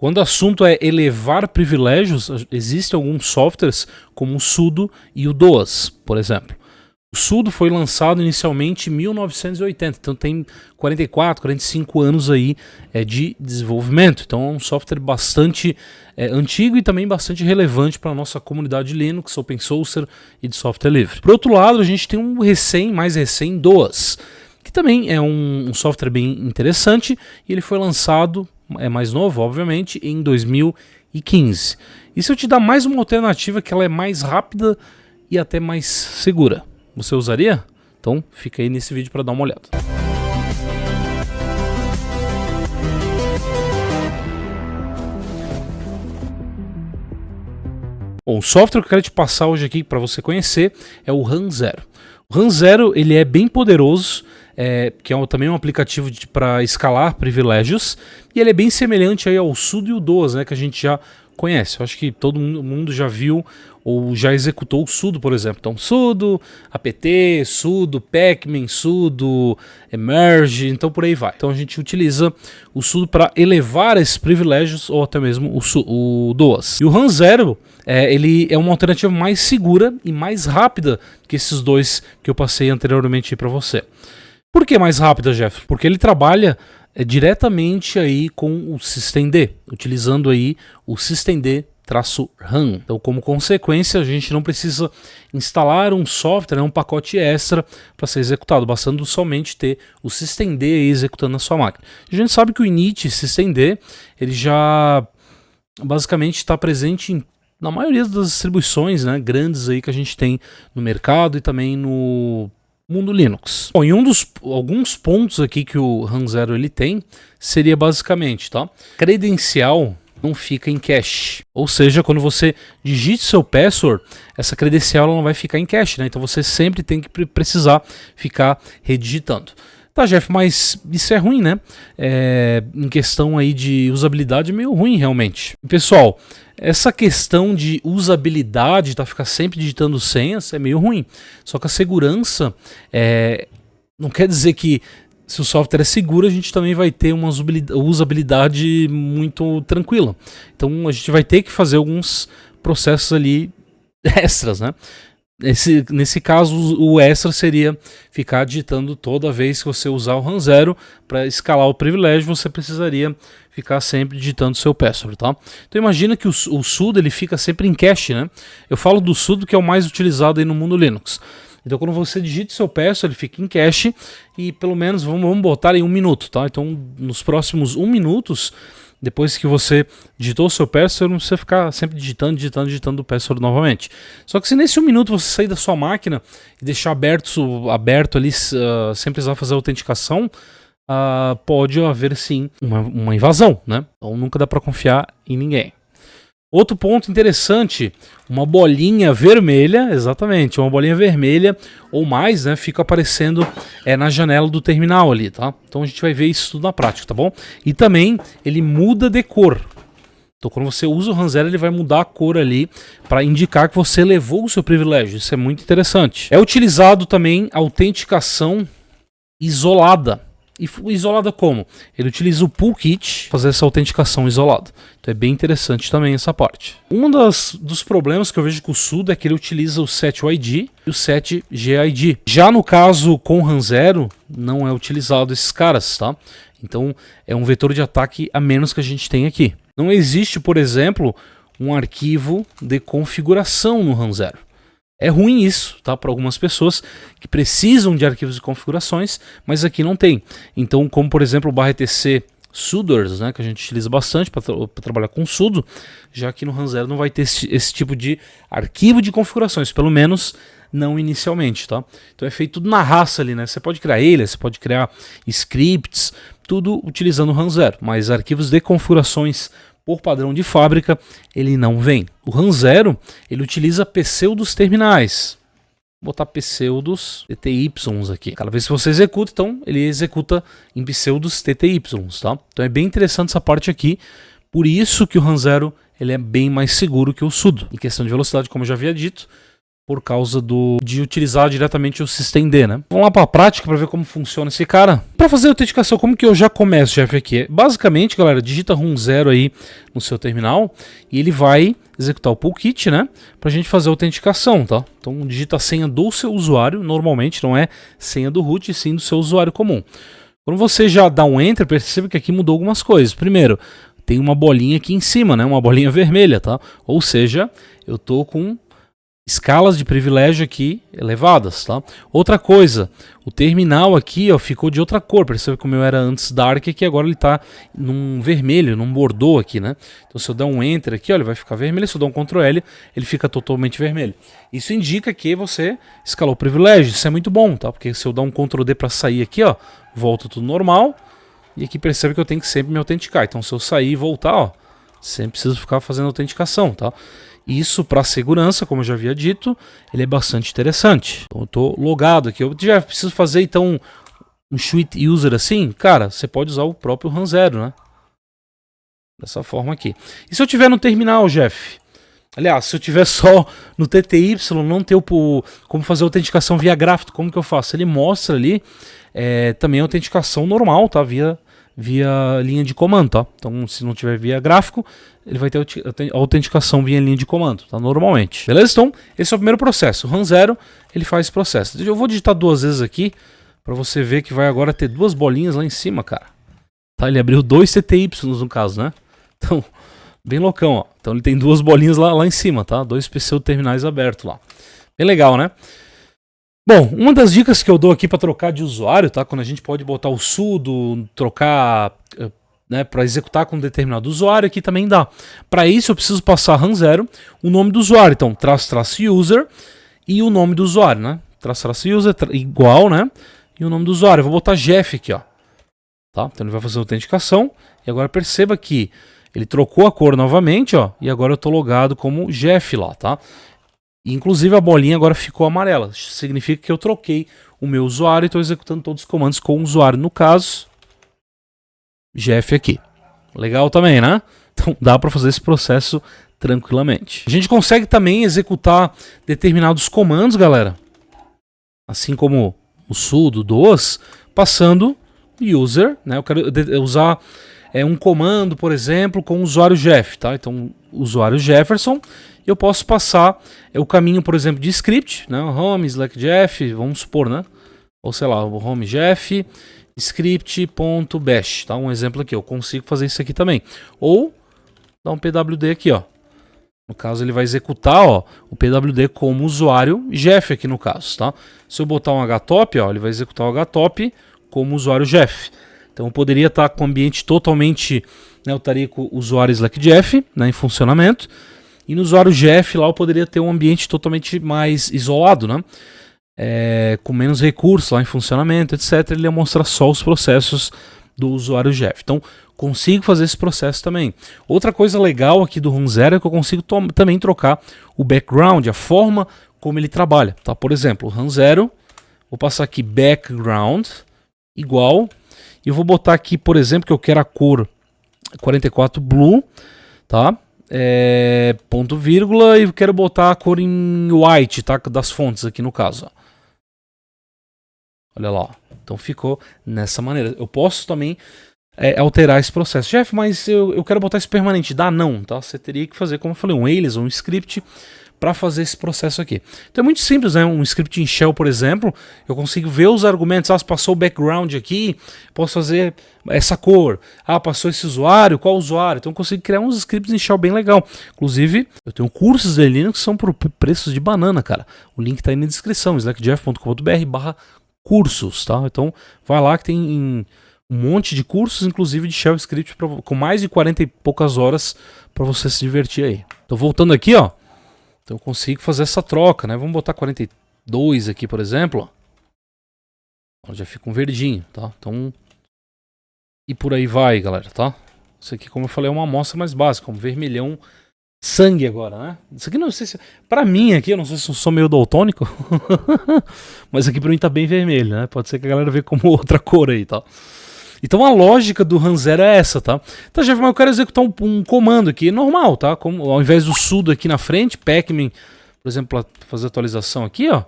Quando o assunto é elevar privilégios, existem alguns softwares como o sudo e o DOAS, por exemplo. O sudo foi lançado inicialmente em 1980, então tem 44, 45 anos aí de desenvolvimento. Então é um software bastante antigo e também bastante relevante para a nossa comunidade Linux, open source e de software livre. Por outro lado, a gente tem um mais recém, DOAS, que também é um software bem interessante e ele foi lançado, é mais novo, obviamente, em 2015. Isso eu te dá mais uma alternativa que ela é mais rápida e até mais segura. Você usaria? Então fica aí nesse vídeo para dar uma olhada. Bom, o software que eu quero te passar hoje aqui para você conhecer é o RunZero. O RunZero ele é bem poderoso, que é também um aplicativo para escalar privilégios, e ele é bem semelhante aí ao sudo e o DOAS, né, que a gente já conhece. Eu acho que todo mundo já viu ou já executou o sudo, por exemplo. Então, sudo, apt, sudo, pacman, sudo, merge, então por aí vai. Então a gente utiliza o sudo para elevar esses privilégios ou até mesmo o DOAS. E o RunZero, ele é uma alternativa mais segura e mais rápida que esses dois que eu passei anteriormente para você. Por que mais rápida, Jeff? Porque ele trabalha diretamente aí com o systemd, utilizando aí o systemd-run. Então, como consequência, a gente não precisa instalar um software, um pacote extra para ser executado, bastando somente ter o systemd aí executando na sua máquina. A gente sabe que o init systemd, ele já basicamente está presente na maioria das distribuições, né, grandes aí que a gente tem no mercado e também no mundo Linux. Bom, e alguns pontos aqui que o RunZero ele tem seria basicamente, tá? Credencial não fica em cache. Ou seja, quando você digite seu password, essa credencial ela não vai ficar em cache, né? Então você sempre tem que precisar ficar redigitando. Tá, Jeff, mas isso é ruim, né? Em questão aí de usabilidade é meio ruim, realmente. Pessoal, essa questão de usabilidade, tá, ficar sempre digitando senhas, é meio ruim. Só que a segurança não quer dizer que se o software é seguro, a gente também vai ter uma usabilidade muito tranquila. Então a gente vai ter que fazer alguns processos ali extras, né? Nesse caso, o extra seria ficar digitando toda vez que você usar o RunZero para escalar o privilégio, você precisaria ficar sempre digitando seu password, tá? Então imagina que o sudo ele fica sempre em cache, né? Eu falo do sudo que é o mais utilizado aí no mundo Linux. Então quando você digita seu password, ele fica em cache e pelo menos vamos botar em 1 minuto, tá? Então nos próximos 1 minuto, depois que você digitou o seu password, não precisa ficar sempre digitando o password novamente. Só que se nesse 1 minuto você sair da sua máquina e deixar aberto ali, sem precisar fazer a autenticação, pode haver sim uma invasão, né? Então nunca dá para confiar em ninguém. Outro ponto interessante, uma bolinha vermelha, exatamente, uma bolinha vermelha ou mais, né, fica aparecendo na janela do terminal ali, tá? Então a gente vai ver isso tudo na prática, tá bom? E também ele muda de cor. Então quando você usa o RunZero, ele vai mudar a cor ali para indicar que você levou o seu privilégio. Isso é muito interessante. É utilizado também a autenticação isolada. E isolada como? Ele utiliza o Poolkit para fazer essa autenticação isolada. Então é bem interessante também essa parte. Um dos problemas que eu vejo com o sudo é que ele utiliza o setuid e o setgid. Já no caso com o RunZero, não é utilizado esses caras, tá? Então é um vetor de ataque a menos que a gente tem aqui. Não existe, por exemplo, um arquivo de configuração no RunZero. É ruim isso, tá? Para algumas pessoas que precisam de arquivos de configurações, mas aqui não tem. Então, como por exemplo o /etc suders, né, que a gente utiliza bastante para trabalhar com sudo, já que no RunZero não vai ter esse tipo de arquivo de configurações, pelo menos não inicialmente, tá? Então é feito tudo na raça ali, né? Você pode criar ele, você pode criar scripts, tudo utilizando o RunZero, mas arquivos de configurações por padrão de fábrica, ele não vem. O RunZero, ele utiliza pseudos terminais. Vou botar pseudos TTYs aqui. Cada vez que você executa, então, ele executa em pseudos TTYs, tá? Então é bem interessante essa parte aqui. Por isso que o RunZero, ele é bem mais seguro que o sudo. Em questão de velocidade, como eu já havia dito, por causa de utilizar diretamente o systemd, né? Vamos lá para a prática para ver como funciona esse cara. Para fazer a autenticação, como que eu já começo, Jeff, aqui? Basicamente, galera, digita RUN0 aí no seu terminal e ele vai executar o Poolkit, né? Para a gente fazer a autenticação, tá? Então digita a senha do seu usuário, normalmente não é senha do root, e sim do seu usuário comum. Quando você já dá um Enter, perceba que aqui mudou algumas coisas. Primeiro, tem uma bolinha aqui em cima, né? Uma bolinha vermelha, tá? Ou seja, eu tô com escalas de privilégio aqui elevadas, tá? Outra coisa, o terminal aqui, ó, ficou de outra cor. Percebe que o meu era antes dark aqui, agora ele tá num vermelho, num bordô aqui, né? Então se eu der um Enter aqui, ó, ele vai ficar vermelho. Se eu der um Ctrl L, ele fica totalmente vermelho. Isso indica que você escalou o privilégio. Isso é muito bom, tá? Porque se eu dar um Ctrl D para sair aqui, ó, volta tudo normal. E aqui percebe que eu tenho que sempre me autenticar. Então se eu sair e voltar, ó, sempre preciso ficar fazendo autenticação, tá? Isso para segurança, como eu já havia dito, ele é bastante interessante. Então eu estou logado aqui. Eu já preciso fazer então um suite user assim? Cara, você pode usar o próprio RUN0, né? Dessa forma aqui. E se eu tiver no terminal, Jeff? Aliás, se eu tiver só no TTY, não ter como fazer autenticação via gráfico, como que eu faço? Ele mostra ali também a autenticação normal, tá? Via linha de comando, tá? Então, se não tiver via gráfico, ele vai ter a autenticação via linha de comando, tá? Normalmente. Beleza? Então, esse é o primeiro processo. O RUN0, ele faz esse processo. Eu vou digitar 2 vezes aqui, para você ver que vai agora ter 2 bolinhas lá em cima, cara. Tá? Ele abriu 2 TTY no caso, né? Então, bem loucão, ó. Então ele tem 2 bolinhas lá em cima, tá? 2 pseudo-terminais abertos lá. Bem legal, né? Bom, uma das dicas que eu dou aqui para trocar de usuário, tá? Quando a gente pode botar o sudo, trocar, né, para executar com um determinado usuário, aqui também dá. Para isso eu preciso passar RUN0, o nome do usuário, então --user e o nome do usuário, né? --user igual, né? E o nome do usuário. Eu vou botar Jeff aqui, ó. Tá? Então ele vai fazer a autenticação e agora perceba que ele trocou a cor novamente, ó, e agora eu estou logado como Jeff lá, tá? Inclusive a bolinha agora ficou amarela. Significa que eu troquei o meu usuário e estou executando todos os comandos com o usuário. No caso, Jeff aqui. Legal também, né? Então dá para fazer esse processo tranquilamente. A gente consegue também executar determinados comandos, galera. Assim como o sudo, dos, passando user, né? Eu quero usar um comando, por exemplo, com o usuário Jeff, tá? Então, usuário Jefferson, eu posso passar o caminho, por exemplo, de script, né? Home, slash Jeff, vamos supor, né? Ou sei lá, o home Jeff, script.bash, tá? Um exemplo aqui, eu consigo fazer isso aqui também. Ou, dar um pwd aqui, ó. No caso, ele vai executar, ó, o pwd como usuário Jeff aqui no caso, tá? Se eu botar um htop, ó, ele vai executar o htop como usuário Jeff. Então eu poderia estar com o ambiente totalmente, né, eu estaria com o usuário /Jeff, né, em funcionamento, e no usuário Jeff lá eu poderia ter um ambiente totalmente mais isolado, né, com menos recursos lá em funcionamento, etc. Ele ia mostrar só os processos do usuário Jeff. Então consigo fazer esse processo também. Outra coisa legal aqui do RUN0 é que eu consigo também trocar o background, a forma como ele trabalha. Tá? Por exemplo, o RUN0, vou passar aqui background igual. E eu vou botar aqui, por exemplo, que eu quero a cor 44 blue, tá? Ponto vírgula, e eu quero botar a cor em white, tá? Das fontes aqui no caso, ó. Olha lá, ó. Então ficou nessa maneira. Eu posso também alterar esse processo. Jeff, mas eu quero botar isso permanente. Dá não, tá? Você teria que fazer, como eu falei, um alias, um script para fazer esse processo aqui. Então é muito simples, né? Um script em shell, por exemplo, eu consigo ver os argumentos. Ah, passou o background aqui, posso fazer essa cor. Ah, passou esse usuário, qual usuário? Então eu consigo criar uns scripts em shell bem legal. Inclusive, eu tenho cursos de Linux que são por preços de banana, cara. O link tá aí na descrição, slackjeff.com.br/cursos, tá? Então vai lá que tem um monte de cursos, inclusive de shell script com mais de 40 e poucas horas para você se divertir aí. Então voltando aqui, ó. Então eu consigo fazer essa troca, né? Vamos botar 42 aqui, por exemplo. Ó, já fica um verdinho, tá? Então, e por aí vai, galera, tá? Isso aqui, como eu falei, é uma amostra mais básica, um vermelhão sangue agora, né? Isso aqui não sei se... Pra mim aqui, eu não sei se eu sou meio daltônico, mas aqui pra mim tá bem vermelho, né? Pode ser que a galera veja como outra cor aí, tá? Então a lógica do RUN0 é essa, tá? Tá, Jeff, mas eu quero executar um comando aqui, normal, tá? Como, ao invés do sudo aqui na frente, pacman, por exemplo, para fazer atualização aqui, ó,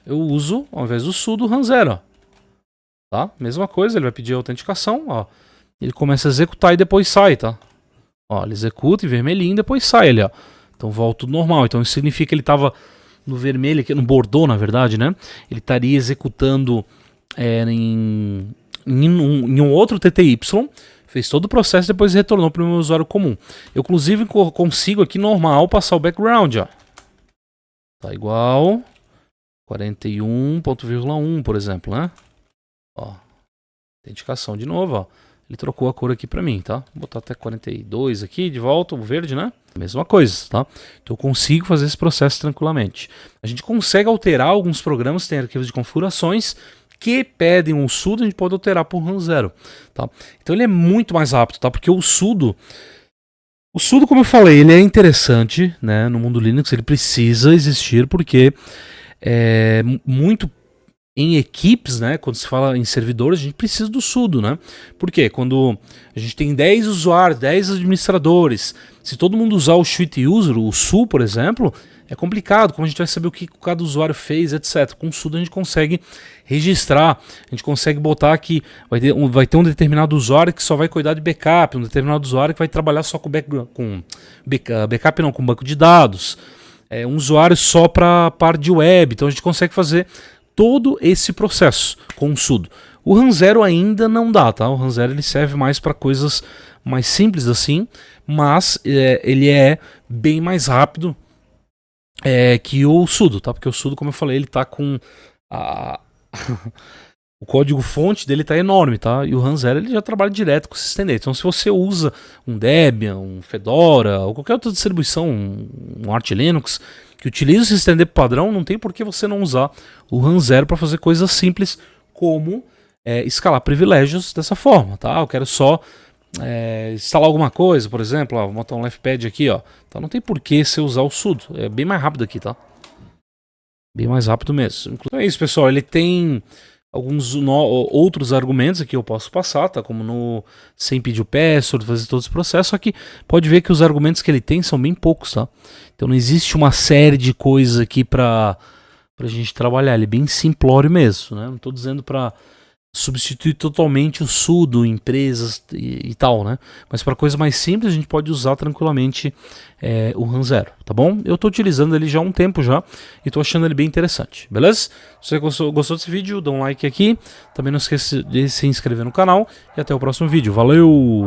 eu uso, ao invés do sudo, run 0, ó. Tá? Mesma coisa, ele vai pedir a autenticação, ó. Ele começa a executar e depois sai, tá? Ó, ele executa em vermelhinho e depois sai ali, ó. Então volta tudo normal. Então isso significa que ele estava no vermelho, aqui no bordô, na verdade, né? Ele estaria executando em um outro TTY, fez todo o processo e depois retornou para o meu usuário comum. Eu, inclusive, consigo aqui normal passar o background, ó. Tá igual 41.1, por exemplo, né? Ó, autenticação de novo, ó. Ele trocou a cor aqui pra mim, tá? Vou botar até 42 aqui, de volta, o verde, né? Mesma coisa, tá? Então eu consigo fazer esse processo tranquilamente. A gente consegue alterar alguns programas, tem arquivos de configurações que pedem um sudo, a gente pode alterar por run 0, tá? Então ele é muito mais rápido, tá? Porque o sudo, como eu falei, ele é interessante, né? No mundo Linux ele precisa existir porque é muito em equipes, né, quando se fala em servidores, a gente precisa do sudo, né? Por quê? Quando a gente tem 10 usuários, 10 administradores, se todo mundo usar o suite user, o su, por exemplo, é complicado, como a gente vai saber o que cada usuário fez, etc. Com o sudo a gente consegue registrar, a gente consegue botar que vai ter um determinado usuário que só vai cuidar de backup, um determinado usuário que vai trabalhar só com backup não, com banco de dados, um usuário só para parte de web, então a gente consegue fazer todo esse processo com o sudo. O run 0 ainda não dá, tá? O run 0 ele serve mais para coisas mais simples assim, mas ele é bem mais rápido que o sudo, tá? Porque o sudo, como eu falei, ele tá com o código fonte dele tá enorme, tá? E o run 0 ele já trabalha direto com o systemd. Então se você usa um Debian, um Fedora ou qualquer outra distribuição, um Arch Linux que utiliza o systemd padrão, não tem por que você não usar o run 0 para fazer coisas simples como escalar privilégios dessa forma, tá? Eu quero só instalar alguma coisa, por exemplo, vou botar um leftpad aqui, ó. Então não tem por que você usar o sudo, é bem mais rápido aqui, tá? Bem mais rápido mesmo. Então é isso, pessoal, ele tem alguns outros argumentos aqui eu posso passar, tá? Como no sem pedir o password, fazer todo esse processo, só que pode ver que os argumentos que ele tem são bem poucos, tá? Então não existe uma série de coisas aqui pra gente trabalhar, ele é bem simplório mesmo, né? Não tô dizendo pra substituir totalmente o sudo, empresas e tal, né? Mas para coisas mais simples a gente pode usar tranquilamente o run 0, tá bom? Eu tô utilizando ele já há um tempo já e tô achando ele bem interessante, beleza? Se você gostou desse vídeo, dá um like aqui, também não esqueça de se inscrever no canal e até o próximo vídeo, valeu!